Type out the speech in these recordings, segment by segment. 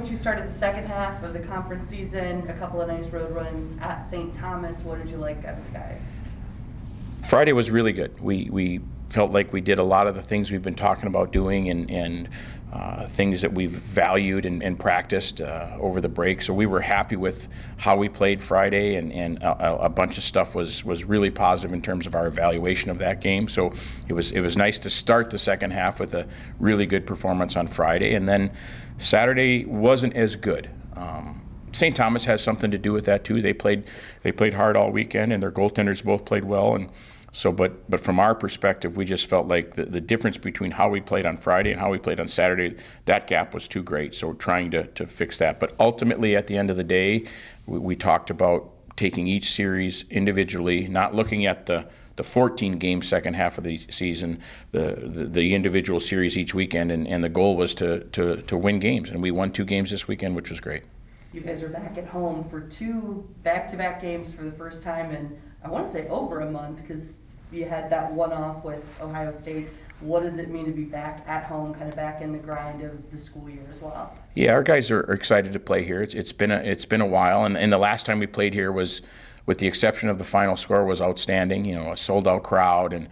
You started the second half of the conference season, a couple of nice road runs at St. Thomas. What did you like out of the guys? Friday was really good. We felt like we did a lot of the things we've been talking about doing and things that we've valued and practiced over the break. So we were happy with how we played Friday, and a bunch of stuff was really positive in terms of our evaluation of that game. So it was nice to start the second half with a really good performance on Friday, and then Saturday wasn't as good. St. Thomas has something to do with that too. They played hard all weekend, and their goaltenders both played well. And so, but from our perspective, we just felt like the difference between how we played on Friday and how we played on Saturday, that gap was too great. So we're trying to fix that. But ultimately, at the end of the day, we talked about taking each series individually, not looking at the 14-game second half of the season, the individual series each weekend, and the goal was to win games. And we won 2 games this weekend, which was great. You guys are back at home for 2 back-to-back games for the first time in, I want to say, over a month, because you had that one-off with Ohio State. What does it mean to be back at home, kind of back in the grind of the school year as well? Yeah, our guys are excited to play here. It's been a while, and the last time we played here was, with the exception of the final score, was outstanding. You know, a sold-out crowd and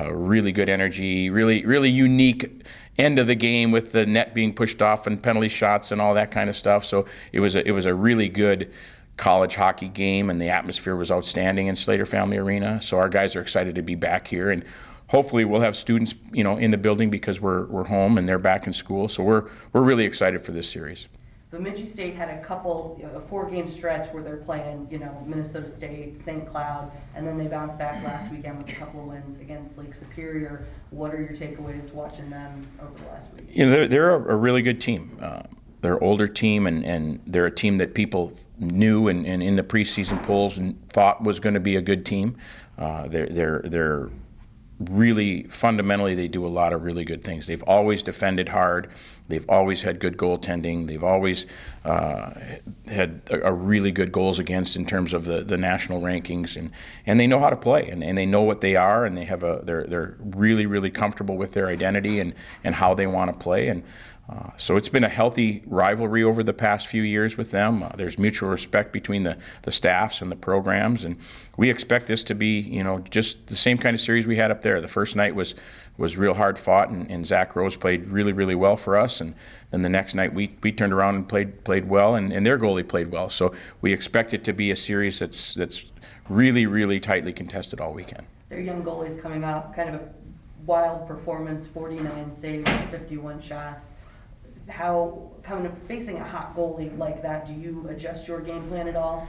really good energy, really unique end of the game with the net being pushed off and penalty shots and all that kind of stuff. So it was a really good college hockey game, and the atmosphere was outstanding in Slater Family Arena. So our guys are excited to be back here, and hopefully we'll have students, in the building because we're home and they're back in school. So we're really excited for this series. Bemidji State had a 4-game stretch where they're playing, Minnesota State, St. Cloud, and then they bounced back last weekend with a couple of wins against Lake Superior. What are your takeaways watching them over the last week? They're a really good team. They're an older team, and they're a team that people knew and in the preseason polls thought was going to be a good team. They're really, fundamentally, they do a lot of really good things. They've always defended hard. They've always had good goaltending. They've always had a really good goals against in terms of the national rankings, and they know how to play, and they know what they are, and they're really comfortable with their identity and how they want to play. And so it's been a healthy rivalry over the past few years with them. There's mutual respect between the staffs and the programs, and we expect this to be, just the same kind of series we had up there. The first night was real hard fought, and Zach Rose played really well for us, and then the next night we turned around and played well, and their goalie played well. So we expect it to be a series that's really tightly contested all weekend. Their young goalie's coming off kind of a wild performance, 49 saves, 51 shots. How, kind of facing a hot goalie like that, do you adjust your game plan at all?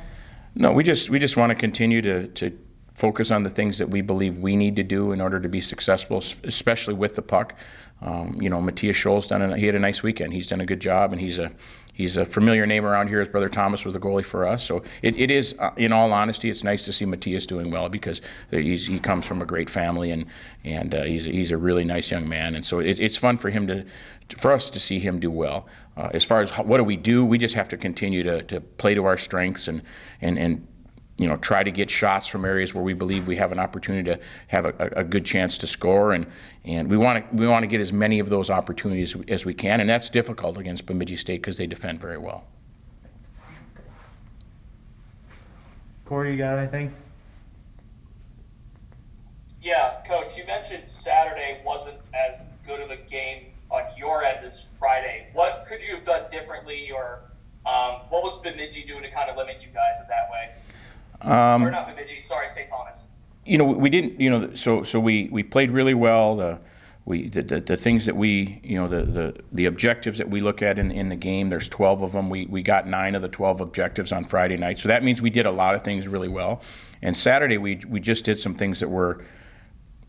No, we just want to continue to focus on the things that we believe we need to do in order to be successful, especially with the puck. Matthias Scholl's he had a nice weekend. He's done a good job, and he's a familiar name around here. His brother Thomas was a goalie for us. So it is, in all honesty, it's nice to see Matthias doing well, because he comes from a great family, and he's a really nice young man. And so it's fun for us to see him do well. As far as what do, we just have to continue to play to our strengths and try to get shots from areas where we believe we have an opportunity to have a good chance to score, and we want to get as many of those opportunities as we can, and that's difficult against Bemidji State because they defend very well. Corey, you got anything? Yeah, Coach, you mentioned Saturday wasn't as good of a game on your end as Friday. What could you have done differently, or what was Bemidji doing to kind of limit you guys in that way? Or not Bemidji, sorry, St. Thomas. We didn't, so we played really well. The things that the objectives that we look at in the game, there's 12 of them. We got 9 of the 12 objectives on Friday night. So that means we did a lot of things really well. And Saturday we just did some things that were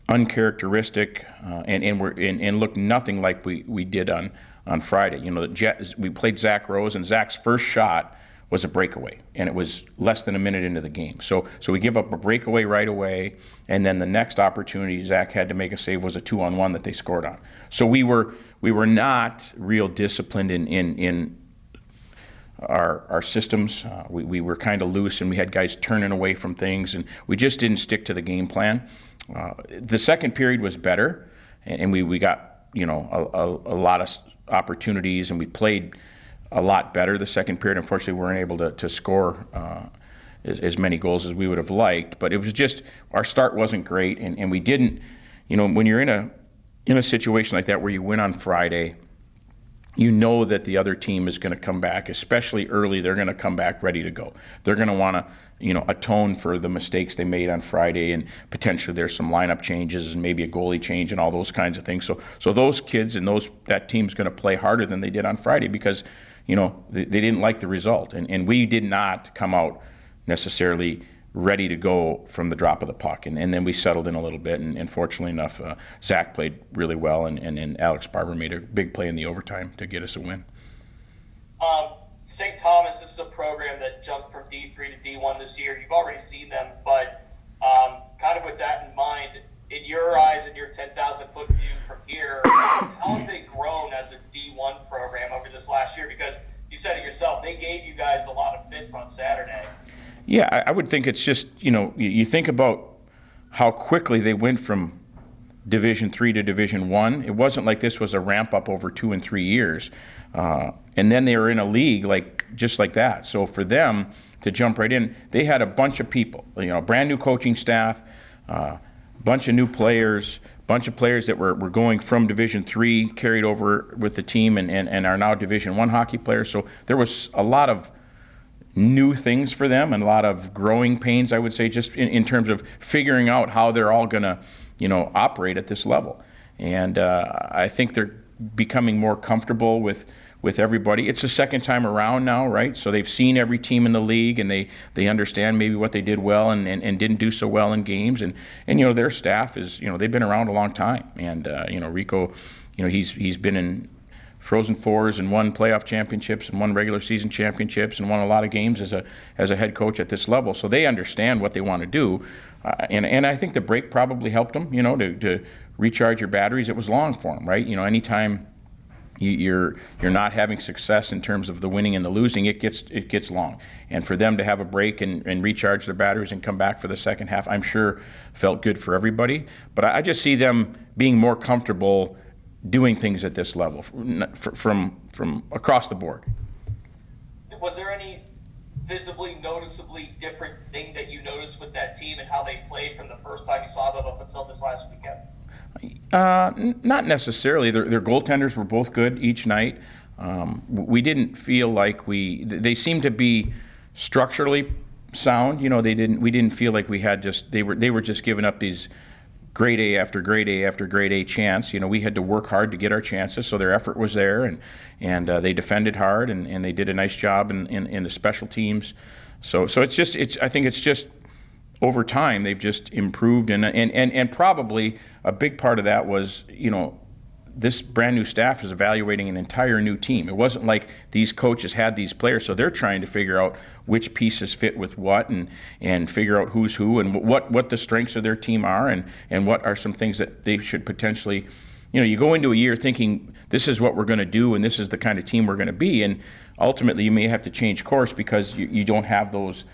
uncharacteristic and looked nothing like we did on Friday. We played Zach Rose, and Zach's first shot was a breakaway, and it was less than a minute into the game. So we give up a breakaway right away, and then the next opportunity Zach had to make a save was a 2-on-1 that they scored on. So we were not real disciplined in our systems. We were kind of loose, and we had guys turning away from things, and we just didn't stick to the game plan. The second period was better, and we got a lot of opportunities, and we played a lot better the second period. Unfortunately, we weren't able to score as many goals as we would have liked. But it was just our start wasn't great, and we didn't. When you're in a situation like that where you win on Friday, you know that the other team is going to come back, especially early. They're going to come back ready to go. They're going to want to, atone for the mistakes they made on Friday, and potentially there's some lineup changes and maybe a goalie change and all those kinds of things. So those kids and that team's going to play harder than they did on Friday because, they didn't like the result, and we did not come out necessarily ready to go from the drop of the puck, and then we settled in a little bit, and fortunately enough, Zach played really well, and Alex Barber made a big play in the overtime to get us a win. St. Thomas, this is a program that jumped from D3 to D1 this year. You've already seen them, but kind of with that in mind, in your eyes, in your 10,000-foot view from here, how have they grown as a D1 program over this last year? Because you said it yourself, they gave you guys a lot of fits on Saturday. Yeah, I would think it's just, you think about how quickly they went from Division III to Division I. It wasn't like this was a ramp up over 2 and 3 years. And then they were in a league just like that. So for them to jump right in, they had a bunch of people, brand new coaching staff, bunch of new players, bunch of players that were going from Division III, carried over with the team and are now Division I hockey players. So there was a lot of new things for them and a lot of growing pains, I would say, just in terms of figuring out how they're all going to, operate at this level. And I think they're becoming more comfortable with everybody. It's the second time around now, right? So they've seen every team in the league, and they understand maybe what they did well and didn't do so well in games. And their staff is, they've been around a long time. And, Rico, he's been in Frozen Fours and won playoff championships and won regular season championships and won a lot of games as a head coach at this level. So they understand what they want to do. And I think the break probably helped them, to recharge your batteries. It was long for them, right? Anytime you're not having success in terms of the winning and the losing, it gets long. And for them to have a break and recharge their batteries and come back for the second half, I'm sure felt good for everybody. But I just see them being more comfortable doing things at this level from across the board. Was there any visibly, noticeably different thing that you noticed with that team and how they played from the first time you saw them up until this last weekend? Not necessarily. Their goaltenders were both good each night. We didn't feel like they seemed to be structurally sound. We didn't feel like we had they were just giving up these grade A after grade A after grade A chance. We had to work hard to get our chances, so their effort was there, and they defended hard, and they did a nice job in the special teams. So I think it's just over time they've just improved, and probably a big part of that was, this brand new staff is evaluating an entire new team. It wasn't like these coaches had these players, so they're trying to figure out which pieces fit with what, and figure out who's who and what the strengths of their team are, and what are some things that they should potentially, you go into a year thinking this is what we're going to do and this is the kind of team we're going to be, and ultimately you may have to change course because you don't have those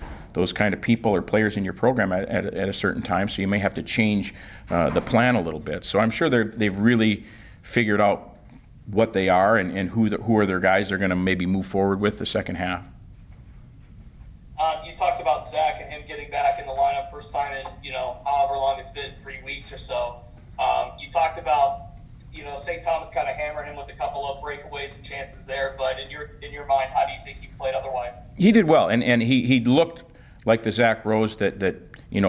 kind of people or players in your program at a certain time, so you may have to change the plan a little bit. So I'm sure they've really figured out what they are and who are their guys they're going to maybe move forward with the second half. You talked about Zach and him getting back in the lineup first time in, however long it's been, 3 weeks or so. You talked about, St. Thomas kind of hammered him with a couple of breakaways and chances there, but in your mind, how do you think he played otherwise? He did well, and he looked like the Zach Rose that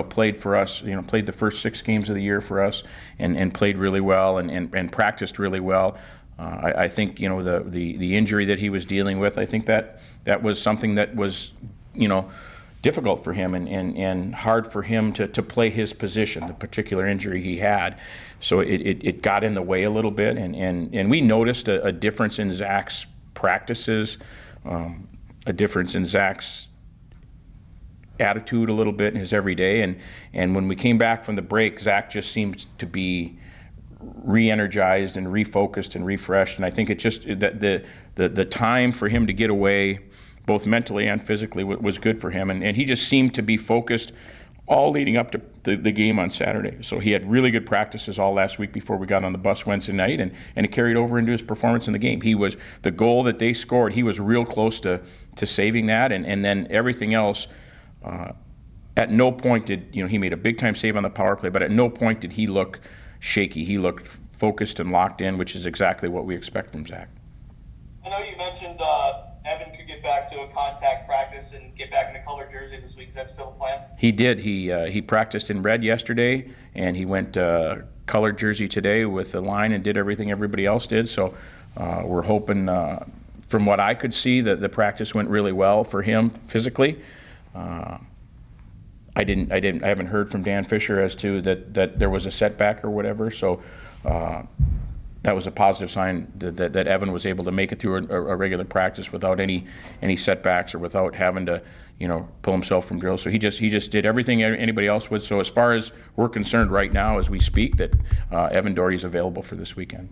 played for us, played the first 6 games of the year for us and played really well and practiced really well. I think, the injury that he was dealing with, I think that was something that was, difficult for him and hard for him to play his position, the particular injury he had. So it got in the way a little bit, and we noticed a difference in Zach's practices, a difference in Zach's attitude a little bit in his everyday, and when we came back from the break, Zach just seemed to be re-energized and refocused and refreshed, and I think it just that the time for him to get away, both mentally and physically, was good for him, and he just seemed to be focused all leading up to the game on Saturday. So he had really good practices all last week before we got on the bus Wednesday night, and it carried over into his performance in the game. He was, the goal that they scored, he was real close to saving that, and then everything else, at no point did, he made a big time save on the power play, but at no point did he look shaky. He looked focused and locked in, which is exactly what we expect from Zach. I know you mentioned Evan could get back to a contact practice and get back in a colored jersey this week. Is that still the plan? He did. He practiced in red yesterday, and he went colored jersey today with the line and did everything everybody else did. So we're hoping, from what I could see, that the practice went really well for him physically. I haven't heard from Dan Fisher as to that there was a setback or whatever. So that was a positive sign that Evan was able to make it through a regular practice without any setbacks or without having to, pull himself from drills. So he just did everything anybody else would. So as far as we're concerned right now, as we speak, that Evan Doherty's available for this weekend.